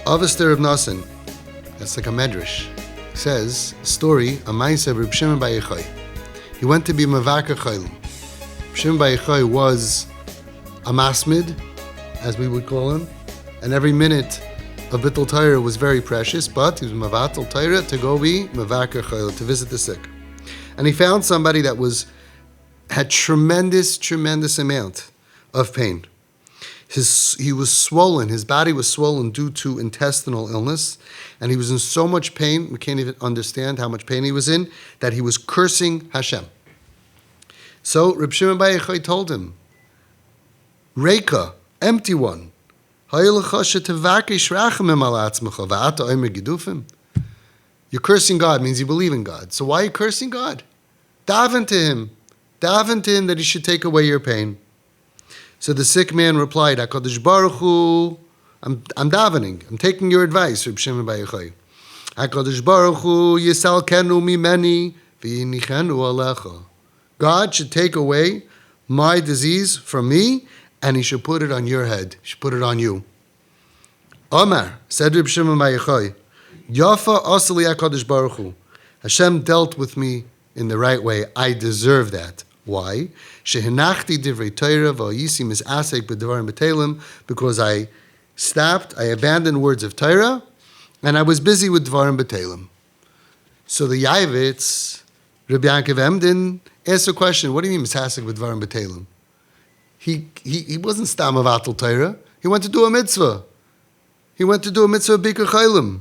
Avos of Nosson, that's like a medrash, says a story, a ma'aseh of Reb Shimon bar Yochai. He went to be mevaker chaylim. Reb Shimon bar Yochai was a masmid, as we would call him, and every minute of Bittul Torah was very precious, but he was mevatel Torah to go be mevaker chaylim, to visit the sick. And he found somebody that had tremendous amount of pain. He was swollen, his body was swollen due to intestinal illness, and he was in so much pain, we can't even understand how much pain he was in, that he was cursing Hashem. So Reb Shimon bar Yochai told him, Reika, empty one, you're cursing God, means you believe in God. So why are you cursing God? Daven to him that he should take away your pain. So the sick man replied, HaKadosh Baruch Hu, I'm davening, I'm taking your advice, Reb Shimon bar Yochai. HaKadosh Baruch Hu, Yisalkenu mimeni, v'yinichenu alecha. God should take away my disease from me, and he should put it on your head. He should put it on you. Omar, said Reb Shimon bar Yochai, Yafa asali HaKadosh Baruch Hu. Hashem dealt with me in the right way. I deserve that. Why? Because I abandoned words of Torah, and I was busy with Dvarim B'Telem. So the Yavitz, Rabbi Yaakov Emden, asked a question, what do you mean Misasek with Dvarim B'Telem? He wasn't Stam of Atul Torah, he went to do a mitzvah. He went to do a mitzvah Bikur Chaylim.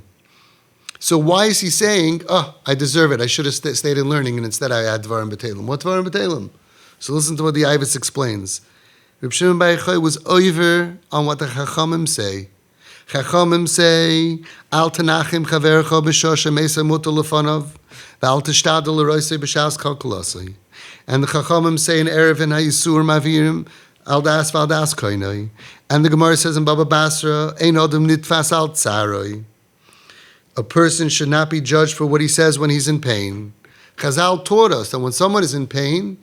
So why is he saying, I deserve it, I should have stayed in learning, and instead I had Dvarim B'Telem? What Dvarim B'Telem? So listen to what the Avos explains. Reb Shimon bar Yochai was over on what the Chachamim say. Chachamim say, Al tenachim chavercha b'shosha meisa mutar lefanav, v'al tishtadel l'roisei b'shas kalkulasei. And the Chachamim say in Erev and Hayisur mavirim, al das v'al das koinoi. And the Gemara says in Baba Basra, Ein odom nitfas al tzaroi. A person should not be judged for what he says when he's in pain. Chazal taught us that when someone is in pain,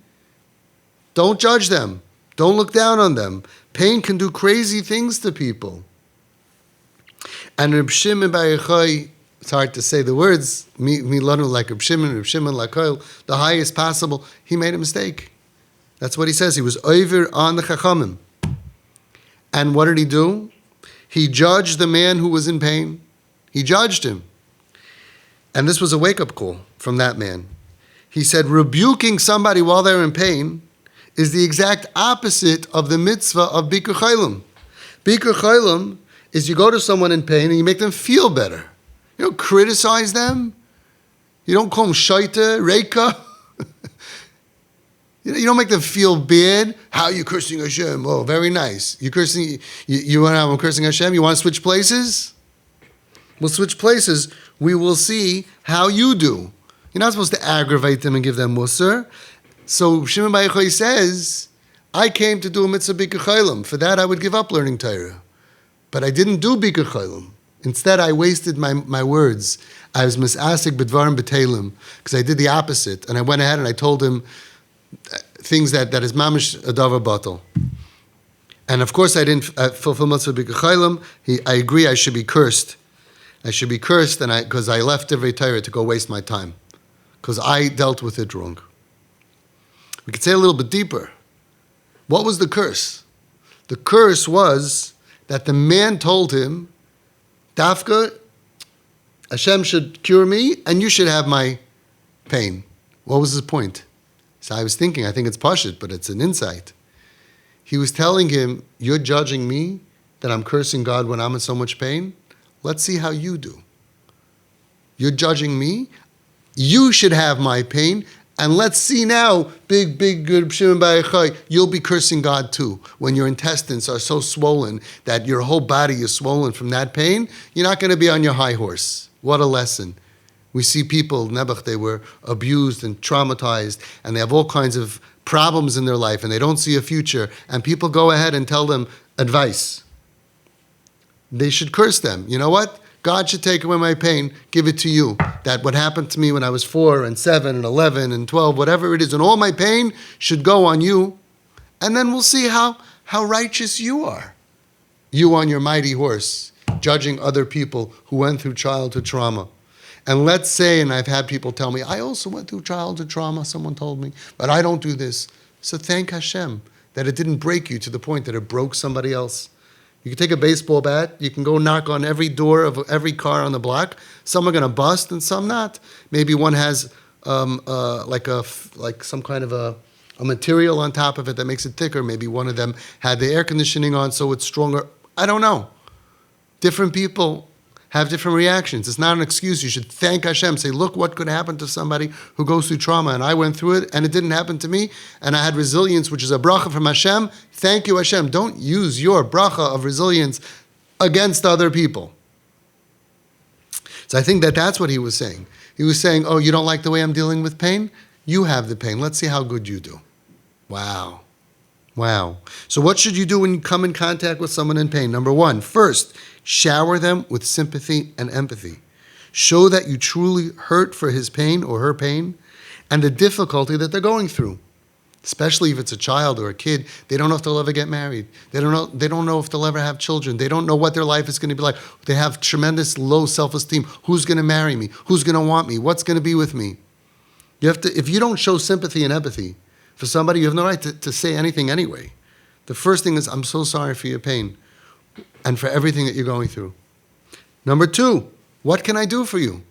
don't judge them. Don't look down on them. Pain can do crazy things to people. And Reb Shimon bar Yochai, it's hard to say the words, milanu like Reb Shimon like Koil, the highest possible, he made a mistake. That's what he says. He was over on the Chachamim. And what did he do? He judged the man who was in pain. He judged him. And this was a wake-up call from that man. He said, rebuking somebody while they're in pain is the exact opposite of the mitzvah of Bikur Chaylim. Bikur Chaylim is you go to someone in pain and you make them feel better. You don't criticize them. You don't call them shaita, reika. You don't make them feel bad. How are you cursing Hashem? Oh, very nice. You cursing? You want to have them cursing Hashem? You want to switch places? We'll switch places. We will see how you do. You're not supposed to aggravate them and give them musar. So Shimon bar Yochai says, I came to do a mitzvah Bikur Chaylim. For that I would give up learning Torah. But I didn't do Bikur Chaylim. Instead I wasted my words. I was misasik b'dvarim b'telem, because I did the opposite. And I went ahead and I told him things that is mamish adavar batal. And of course I didn't fulfill mitzvah Bikur Chaylim. I agree I should be cursed. I should be cursed because I left every Torah to go waste my time. Because I dealt with it wrong. We could say a little bit deeper. What was the curse? The curse was that the man told him, Dafka, Hashem should cure me and you should have my pain. What was his point? So I was thinking, I think it's pashut, but it's an insight. He was telling him, you're judging me that I'm cursing God when I'm in so much pain? Let's see how you do. You're judging me. You should have my pain. And let's see now, big good Shimon bar Yochai, you'll be cursing God too. When your intestines are so swollen that your whole body is swollen from that pain, you're not going to be on your high horse. What a lesson. We see people, Nebuch, they were abused and traumatized, and they have all kinds of problems in their life, and they don't see a future, and people go ahead and tell them advice. They should curse them. You know what? God should take away my pain, give it to you. That what happened to me when I was 4 and 7 and 11 and 12, whatever it is, and all my pain should go on you. And then we'll see how righteous you are. You on your mighty horse. judging other people who went through childhood trauma. And let's say, and I've had people tell me, I also went through childhood trauma, someone told me, but I don't do this. So thank Hashem that it didn't break you to the point that it broke somebody else. You can take a baseball bat, you can go knock on every door of every car on the block. Some are going to bust and some not. Maybe one has like some kind of a material on top of it that makes it thicker. Maybe one of them had the air conditioning on so it's stronger. I don't know. Different people have different reactions. It's not an excuse. You should thank Hashem. Say, look what could happen to somebody who goes through trauma, and I went through it, and it didn't happen to me, and I had resilience, which is a bracha from Hashem. Thank you, Hashem. Don't use your bracha of resilience against other people. So I think that that's what he was saying. He was saying, oh, you don't like the way I'm dealing with pain? You have the pain. Let's see how good you do. Wow. Wow. So what should you do when you come in contact with someone in pain? Number one, first, shower them with sympathy and empathy. Show that you truly hurt for his pain or her pain and the difficulty that they're going through. Especially if it's a child or a kid, they don't know if they'll ever get married. They don't know if they'll ever have children. They don't know what their life is going to be like. They have tremendous low self-esteem. Who's going to marry me? Who's going to want me? What's going to be with me? You have to, if you don't show sympathy and empathy for somebody, you have no right to say anything anyway. The first thing is, I'm so sorry for your pain and for everything that you're going through. Number two, what can I do for you?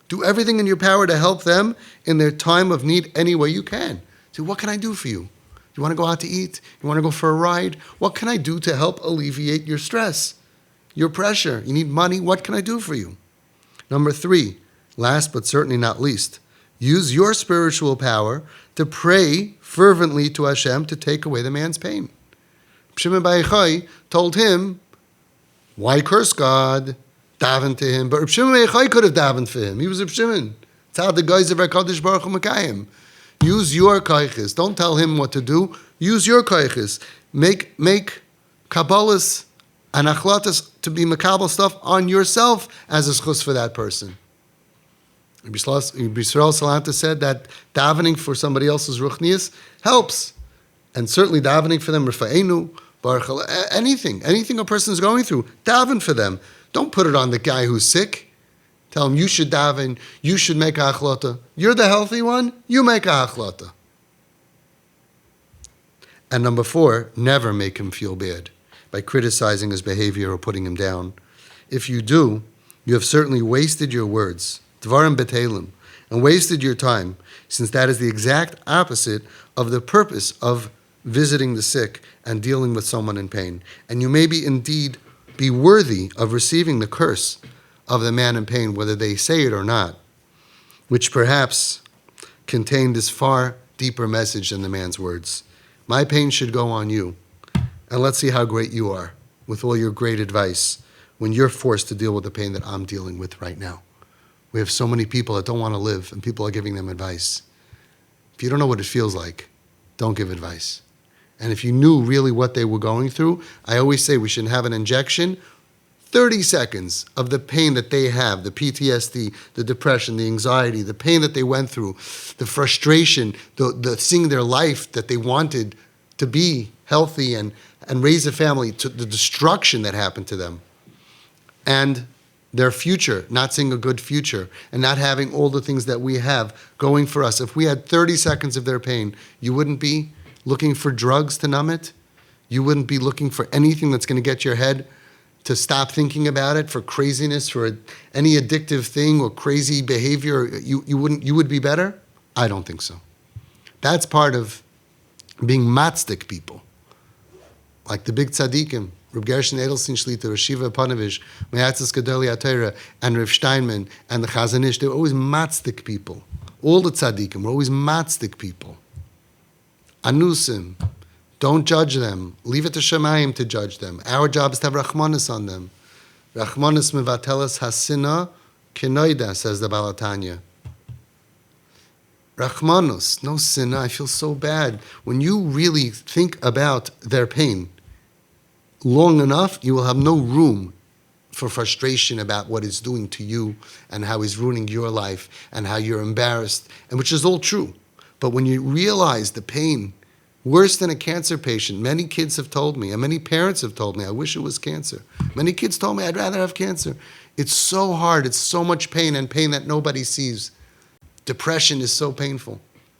Do everything in your power to help them in their time of need any way you can. So what can I do for you? You want to go out to eat? You want to go for a ride? What can I do to help alleviate your stress, your pressure? You need money? What can I do for you? Number three, last but certainly not least, use your spiritual power to pray fervently to Hashem to take away the man's pain. Shimon bar Yochai told him, why curse God? Daven to him. But Shimon bar Yochai could have davened for him. He was Shimon. It's how the guys of HaKadosh Baruch Hu Mekayim. Use your koiches. Don't tell him what to do. Use your koiches. Make kabbalas and achlatas to be makabel stuff on yourself as a schus for that person. Rebbi Salanta said that davening for somebody else's ruchnius helps. And certainly davening for them, Rafa'enu, anything a person is going through, daven for them. Don't put it on the guy who's sick. Tell him, you should daven, you should make a achlata. You're the healthy one, you make a achlata. And number four, never make him feel bad by criticizing his behavior or putting him down. If you do, you have certainly wasted your words, dvarim betelim, and wasted your time, since that is the exact opposite of the purpose of visiting the sick and dealing with someone in pain. And you may be indeed be worthy of receiving the curse of the man in pain, whether they say it or not, which perhaps contained this far deeper message than the man's words. My pain should go on you, and let's see how great you are with all your great advice when you're forced to deal with the pain that I'm dealing with right now. We have so many people that don't want to live, and people are giving them advice. If you don't know what it feels like, don't give advice. And if you knew really what they were going through, I always say we should have an injection 30 seconds of the pain that they have, the PTSD, the depression, the anxiety, the pain that they went through, the frustration, the seeing their life that they wanted to be healthy and raise a family, to the destruction that happened to them, and their future, not seeing a good future, and not having all the things that we have going for us. If we had 30 seconds of their pain, you wouldn't be looking for drugs to numb it. You wouldn't be looking for anything that's going to get your head to stop thinking about it, for craziness, for any addictive thing or crazy behavior. You would be better? I don't think so. That's part of being matzdik people. Like the big tzaddikim, Reb Gershon Edelstein Shlita, Rav Shiva Panovich, Meyatzis Gedolei HaTorah, and Rav Steinman, and the Chazon Ish, they were always matzdik people. All the tzaddikim were always matzdik people. Anusim. Don't judge them. Leave it to Shemayim to judge them. Our job is to have Rachmanis on them. Rachmanis mevatelas hasina kenoida, says the Baal HaTanya. Rachmanus, no sinna. I feel so bad. When you really think about their pain long enough, you will have no room for frustration about what it's doing to you and how it's ruining your life and how you're embarrassed, and which is all true. But when you realize the pain Worse than a cancer patient. Many kids have told me, and many parents have told me, I wish it was cancer. Many kids told me, I'd rather have cancer. It's so hard. It's so much pain, and pain that nobody sees. Depression is so painful.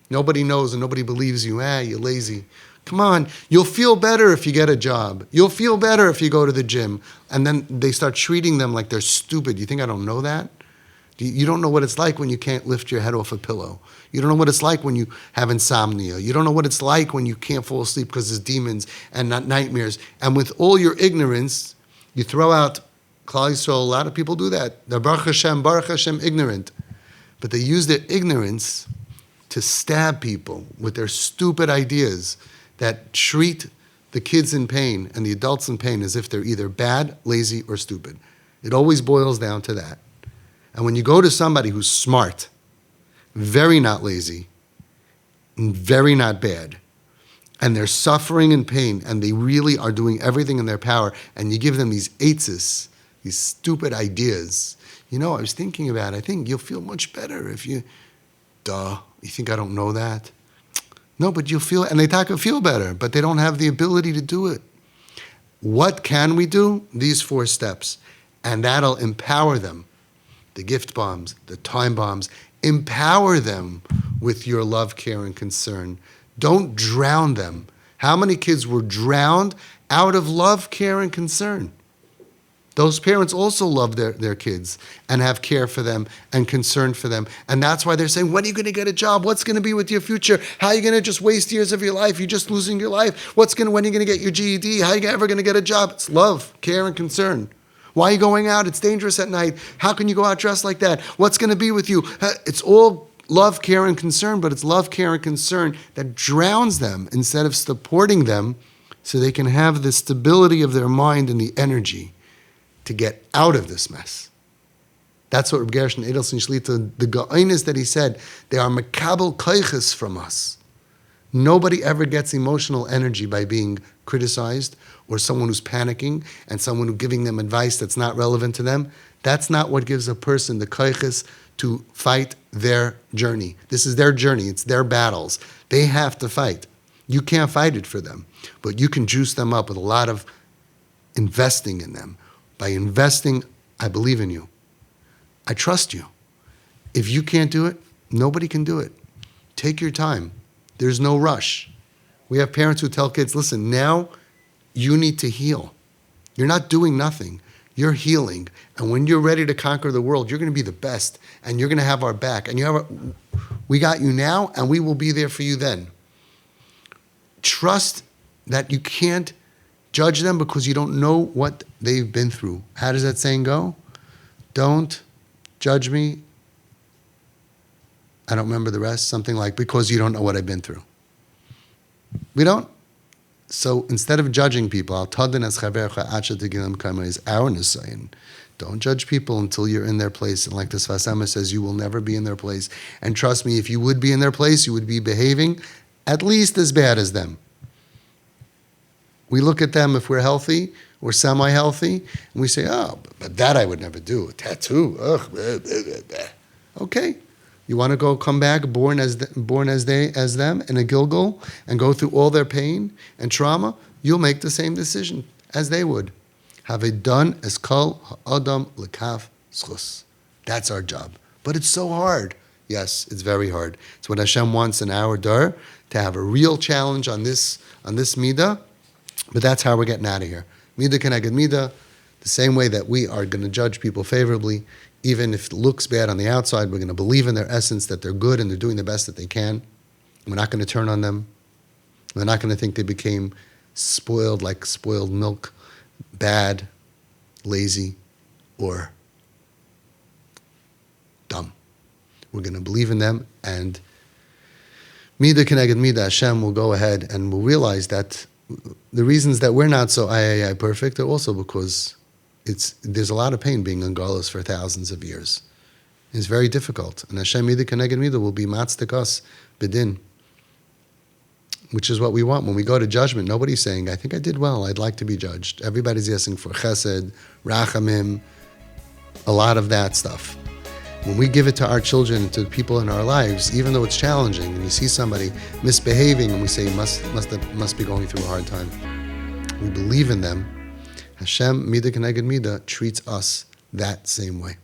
Nobody knows and nobody believes you. You're lazy. Come on. You'll feel better if you get a job. You'll feel better if you go to the gym. And then they start treating them like they're stupid. You think I don't know that? You don't know what it's like when you can't lift your head off a pillow. You don't know what it's like when you have insomnia. You don't know what it's like when you can't fall asleep because there's demons and not nightmares. And with all your ignorance, you throw out Klal Yisrael. A lot of people do that. They're Baruch Hashem, ignorant. But they use their ignorance to stab people with their stupid ideas that treat the kids in pain and the adults in pain as if they're either bad, lazy, or stupid. It always boils down to that. And when you go to somebody who's smart, very not lazy, and very not bad, and they're suffering in pain, and they really are doing everything in their power, and you give them these eitzes, these stupid ideas, I was thinking about it. I think you'll feel much better if you... Duh. You think I don't know that? No, but you'll feel... And they feel better, but they don't have the ability to do it. What can we do? These 4 steps. And that'll empower them. The gift bombs, the time bombs. Empower them with your love, care, and concern. Don't drown them. How many kids were drowned out of love, care, and concern? Those parents also love their kids and have care for them and concern for them. And that's why they're saying, when are you going to get a job? What's going to be with your future? How are you going to just waste years of your life? You're just losing your life. When are you going to get your GED? How are you ever going to get a job? It's love, care, and concern. Why are you going out? It's dangerous at night. How can you go out dressed like that? What's going to be with you? It's all love, care, and concern, but it's love, care, and concern that drowns them instead of supporting them so they can have the stability of their mind and the energy to get out of this mess. That's what Reb Gershon Edelstein Shlita, the Ga'onis that he said, they are mekabel koiches from us. Nobody ever gets emotional energy by being criticized or someone who's panicking and someone who's giving them advice that's not relevant to them. That's not what gives a person the koiches to fight their journey. This is their journey. It's their battles. They have to fight. You can't fight it for them, but you can juice them up with a lot of investing in them. By investing, I believe in you. I trust you. If you can't do it, nobody can do it. Take your time. There's no rush. We have parents who tell kids, listen, now you need to heal. You're not doing nothing. You're healing. And when you're ready to conquer the world, you're going to be the best. And you're going to have our back. And we got you now, and we will be there for you then. Trust that you can't judge them because you don't know what they've been through. How does that saying go? Don't judge me. I don't remember the rest. Something like, because you don't know what I've been through. We don't. So instead of judging people, is our Nosson. Don't judge people until you're in their place. And like the Sfas Emes says, you will never be in their place. And trust me, if you would be in their place, you would be behaving at least as bad as them. We look at them if we're healthy or semi-healthy, and we say, oh, but that I would never do. A tattoo, ugh. Blah, blah, blah, blah. Okay. You want to come back born as them in a Gilgal and go through all their pain and trauma? You'll make the same decision as they would. Have it done as kol ha'adam l'kaf schus. That's our job. But it's so hard. Yes, it's very hard. It's what Hashem wants in our dar, to have a real challenge on this midah. But that's how we're getting out of here. Midah keneged midah, the same way that we are going to judge people favorably, even if it looks bad on the outside, we're going to believe in their essence that they're good and they're doing the best that they can. We're not going to turn on them. We're not going to think they became spoiled like spoiled milk, bad, lazy, or dumb. We're going to believe in them, and midah keneged midah, Hashem will go ahead and will realize that the reasons that we're not so perfect are also because there's a lot of pain being in galus for thousands of years. It's very difficult. And Hashem midah keneged midah will be matzdik us b'din, which is what we want. When we go to judgment, nobody's saying, I think I did well, I'd like to be judged. Everybody's asking for chesed, rachamim, a lot of that stuff. when we give it to our children, to the people in our lives, even though it's challenging, and you see somebody misbehaving and we say must be going through a hard time, we believe in them. Hashem, Midah Keneged Midah, treats us that same way.